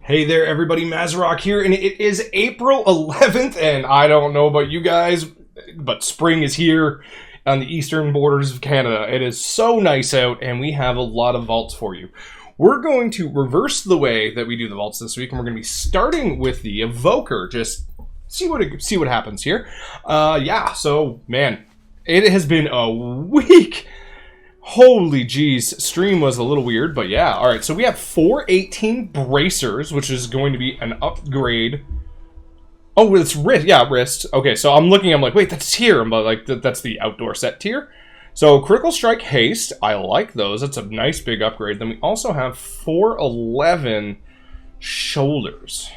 Hey there, everybody, Mazrock here, and it is April 11th, and I don't know about you guys, but spring is here on the eastern borders of Canada. It is so nice out, and we have a lot of vaults for you. We're going to reverse the way that we do the vaults this week, and we're going to be starting with the evoker. Just see what happens here. Yeah, so, man, it has been a week. Holy jeez, stream was a little weird, but yeah. All right, so we have 418 bracers, which is going to be an upgrade. Oh, it's wrist. Yeah, wrist. Okay, so I'm like, wait, that's tier. But like, that's the outdoor set tier. So critical strike haste, I like those. That's a nice big upgrade. Then we also have 411 shoulders.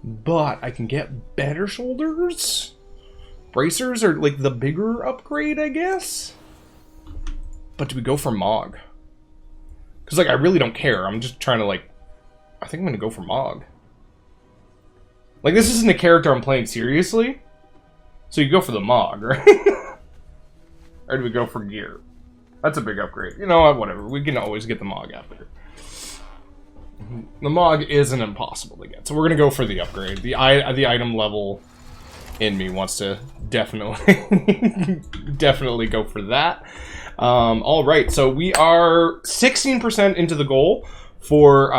But I can get better shoulders? Bracers are like the bigger upgrade, I guess? But do we go for Mog? Because, like, I really don't care. I'm just trying to, like... I think I'm going to go for Mog. Like, this isn't a character I'm playing seriously. So you go for the Mog, right? Or do we go for Gear? That's a big upgrade. You know what? Whatever. We can always get the Mog after. The Mog isn't impossible to get. So we're going to go for the upgrade. The item level in me wants to definitely... definitely go for that. All right, so we are 16% into the goal for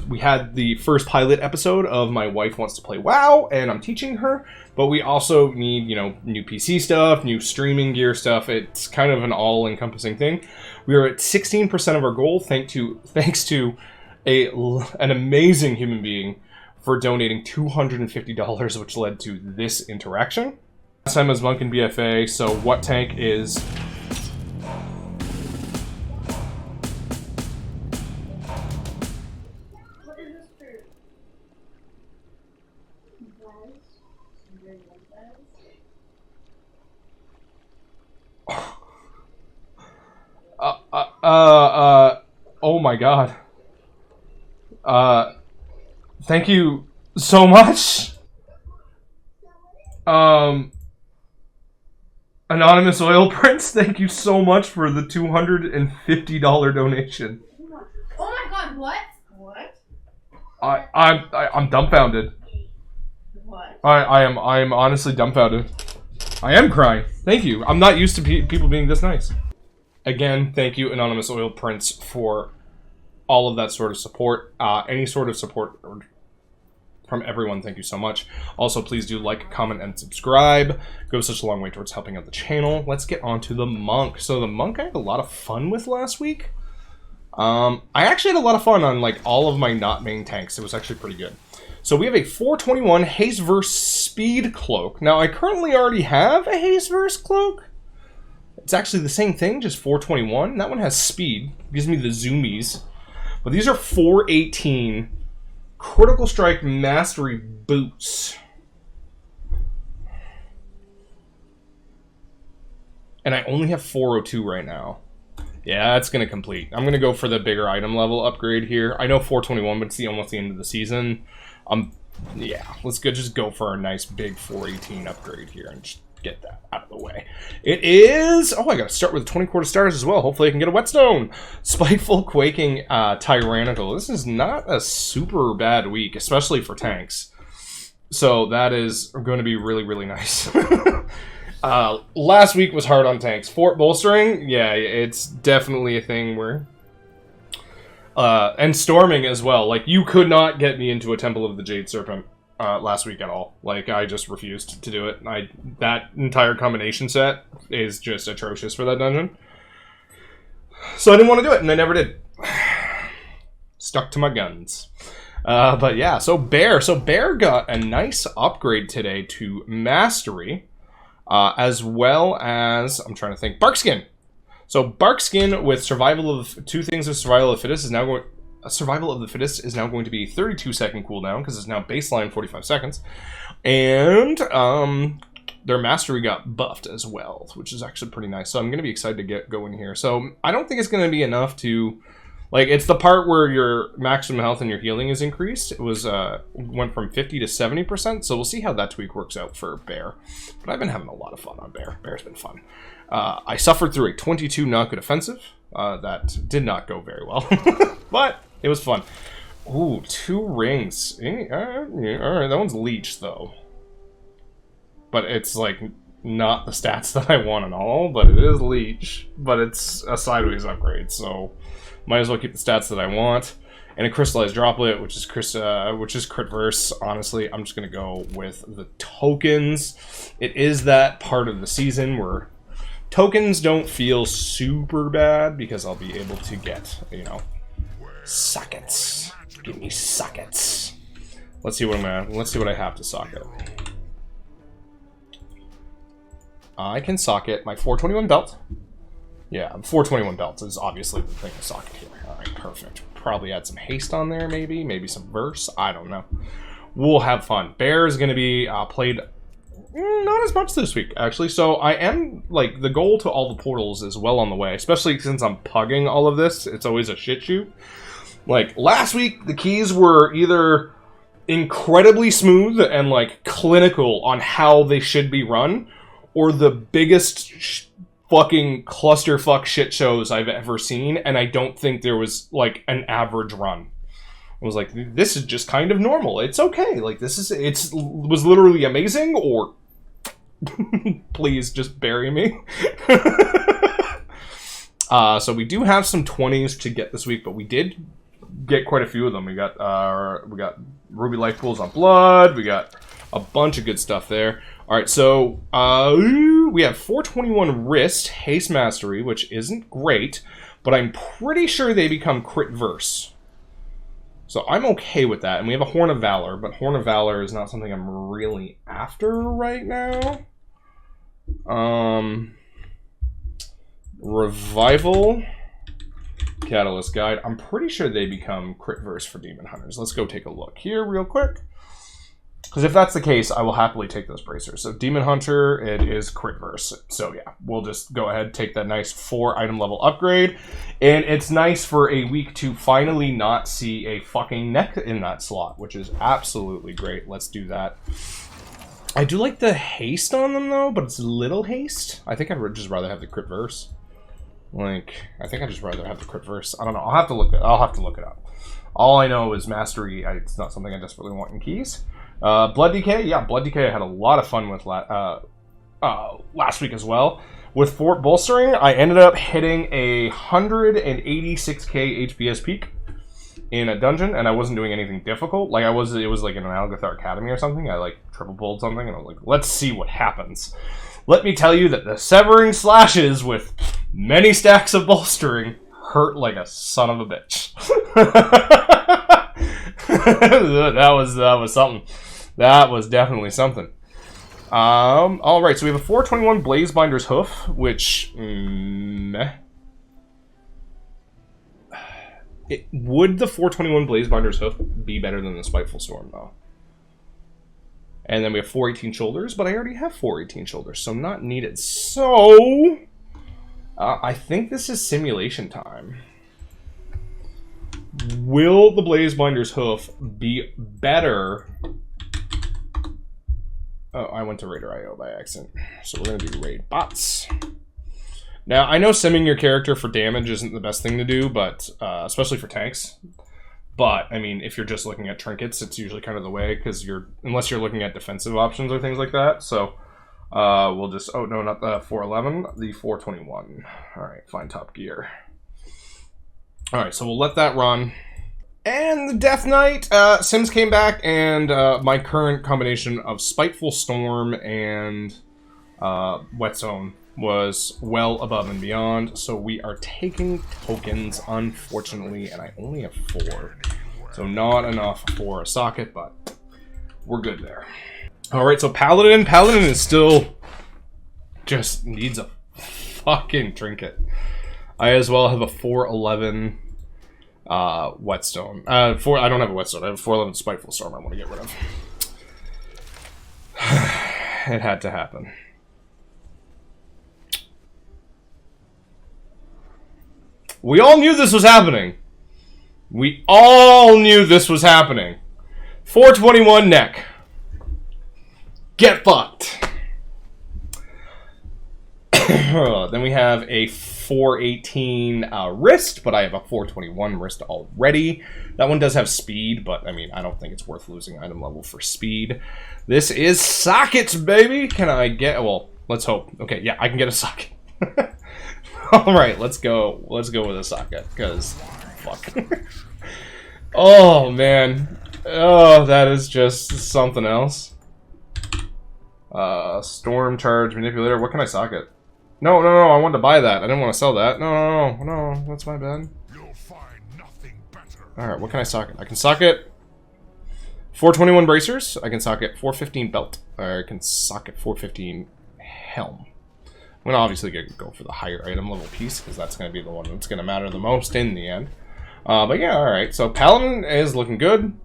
we had the first pilot episode of My Wife Wants to Play WoW, and I'm teaching her, but we also need, you know, new PC stuff, new streaming gear stuff. It's kind of an all-encompassing thing. We are at 16% of our goal, thanks to an amazing human being for donating $250, which led to this interaction. Last time was Monk and BFA, so what tank is... oh my god. Thank you so much. Anonymous Oil Prince, thank you so much for the $250 donation. Oh my god, what? What? I'm dumbfounded. What? I am honestly dumbfounded. I am crying. Thank you. I'm not used to people being this nice. Again, thank you, Anonymous Oil Prince, for all of that sort of support. Any sort of support from everyone, thank you so much. Also, please do like, comment, and subscribe. It goes such a long way towards helping out the channel. Let's get on to the Monk. So the Monk I had a lot of fun with last week. I actually had a lot of fun on like all of my not main tanks. It was actually pretty good. So we have a 421 Haste Verse Speed Cloak. Now, I currently already have a Haste Verse Cloak. It's actually the same thing, just 421. That one has speed. Gives me the zoomies. But these are 418 Critical Strike Mastery Boots. And I only have 402 right now. Yeah, it's going to complete. I'm going to go for the bigger item level upgrade here. I know 421, but it's almost the end of the season. Yeah, let's just go for a nice big 418 upgrade here and just get that out of the way. It is... Oh, I got to start with 20 quarter stars as well. Hopefully I can get a whetstone. Spiteful, Quaking, Tyrannical. This is not a super bad week, especially for tanks. So that is going to be really, really nice. Last week was hard on tanks. Fort bolstering, yeah, it's definitely a thing where... and storming as well. Like, you could not get me into a Temple of the Jade Serpent last week at all. Like, I just refused to do it. That entire combination set is just atrocious for that dungeon. So I didn't want to do it, and I never did. Stuck to my guns. But yeah, so Bear. So Bear got a nice upgrade today to Mastery, as well as, I'm trying to think, Barkskin. So Barkskin with survival of two things of survival of the fittest is now going. Survival of the fittest is now going to be 32-second cooldown because it's now baseline 45 seconds, and their mastery got buffed as well, which is actually pretty nice. So I'm going to be excited to get going here. So I don't think it's going to be enough to, like, it's the part where your maximum health and your healing is increased. It was went from 50 to 70%. So we'll see how that tweak works out for Bear. But I've been having a lot of fun on Bear. Bear's been fun. I suffered through a 22 not good offensive. That did not go very well, but it was fun. Ooh, 2 rings. Alright, that one's leech, though. But it's, like, not the stats that I want at all, but it is leech. But it's a sideways upgrade, so might as well keep the stats that I want. And a crystallized droplet, which is crit verse. Honestly, I'm just gonna go with the tokens. It is that part of the season where tokens don't feel super bad because I'll be able to get, you know, sockets. Give me sockets. Let's see what I have to socket. I can socket my 421 belt. Yeah, 421 belt is obviously the thing to socket here. Alright, perfect. Probably add some haste on there, maybe some verse. I don't know. We'll have fun. Bear is going to be played not as much this week, actually. So I am, like, the goal to all the portals is well on the way, especially since I'm pugging all of this. It's always a shit shoot. Like, last week, the keys were either incredibly smooth and, like, clinical on how they should be run, or the biggest fucking clusterfuck shit shows I've ever seen, and I don't think there was, like, an average run. I was like, this is just kind of normal. It's okay. Like, was literally amazing, or please just bury me. So we do have some 20s to get this week, but we did get quite a few of them. We got Ruby Life Pools on Blood. We got a bunch of good stuff there. All right, so we have 421 Wrist, Haste Mastery, which isn't great, but I'm pretty sure they become crit verse. So I'm okay with that. And we have a Horn of Valor, but Horn of Valor is not something I'm really after right now. Revival, Catalyst Guide. I'm pretty sure they become crit verse for Demon Hunters. Let's go take a look here real quick. Because if that's the case, I will happily take those bracers. So Demon Hunter, it is crit verse. So yeah, we'll just go ahead, take that nice 4 item level upgrade. And it's nice for a week to finally not see a fucking neck in that slot, which is absolutely great. Let's do that. I do like the haste on them though, but it's little haste. I think I'd just rather have the crit verse. Like, I think I'd just rather have the crit verse. I don't know. I'll have to look it up. All I know is mastery. It's not something I desperately want in keys. Blood Decay, yeah, Blood Decay I had a lot of fun with last week as well. With Fort Bolstering, I ended up hitting a 186k HPS peak in a dungeon, and I wasn't doing anything difficult. Like, it was like in an Algathar Academy or something. I, like, triple pulled something, and I was like, let's see what happens. Let me tell you that the Severing Slashes with many stacks of Bolstering hurt like a son of a bitch. That was something. That was definitely something. Alright, so we have a 421 Blazebinder's Hoof, which... would the 421 Blazebinder's Hoof be better than the Spiteful Storm, though? And then we have 418 Shoulders, but I already have 418 Shoulders, so not needed. So... I think this is simulation time. Will the Blazebinder's Hoof be better... Oh, I went to Raider IO by accident. So we're going to do Raid Bots. Now, I know simming your character for damage isn't the best thing to do, but especially for tanks. But, I mean, if you're just looking at trinkets, it's usually kind of the way, because unless you're looking at defensive options or things like that. So, we'll just... Oh, no, not the 411, the 421. Alright, find Top Gear. Alright, so we'll let that run. And the Death Knight, Sims came back, and my current combination of Spiteful Storm and Whetstone was well above and beyond, so we are taking tokens, unfortunately, and I only have 4. So not enough for a socket, but we're good there. Alright, so Paladin is still just needs a fucking trinket. I as well have a 411 Whetstone. I don't have a Whetstone. I have a 411 Spiteful Storm I want to get rid of. It had to happen. We all knew this was happening. We all knew this was happening. 421 neck. Get fucked. Then we have a 418 wrist, but I have a 421 wrist already. That one does have speed, but I mean, I don't think it's worth losing item level for speed. This is sockets, baby. Can I get, well, let's hope. Okay, yeah, I can get a socket. All right, let's go. Let's go with a socket, because fuck. Oh, man. Oh, that is just something else. Storm charge manipulator. What can I socket? No, I wanted to buy that. I didn't want to sell that. No, that's my bad. You'll find nothing better. Alright, what can I socket? I can socket 421 bracers. I can socket 415 belt. I can socket 415 helm. I'm going to obviously go for the higher item level piece, because that's going to be the one that's going to matter the most in the end. But yeah, alright. So Paladin is looking good.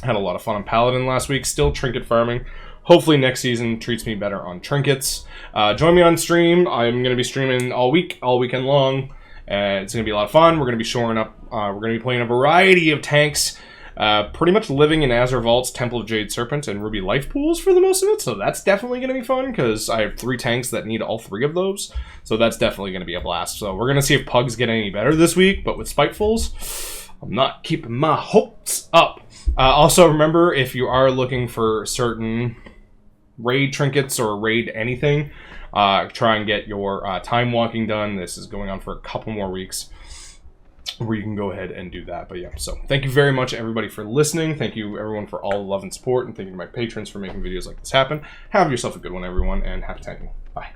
Had a lot of fun on Paladin last week. Still trinket farming. Hopefully next season treats me better on trinkets. Join me on stream. I'm going to be streaming all week, all weekend long. It's going to be a lot of fun. We're going to be shoring up. We're going to be playing a variety of tanks. Pretty much living in Azure Vault's Temple of Jade Serpent and Ruby Life Pools for the most of it. So that's definitely going to be fun, because I have 3 tanks that need all 3 of those. So that's definitely going to be a blast. So we're going to see if Pugs get any better this week. But with Spitefuls, I'm not keeping my hopes up. Also, remember, if you are looking for certain raid trinkets or raid anything, try and get your time walking done. This is going on for a couple more weeks, where you can go ahead and do that. But yeah, so thank you very much, everybody, for listening. Thank you, everyone, for all the love and support, and thank you to my patrons for making videos like this happen. Have yourself a good one, everyone, and happy tanking. Bye.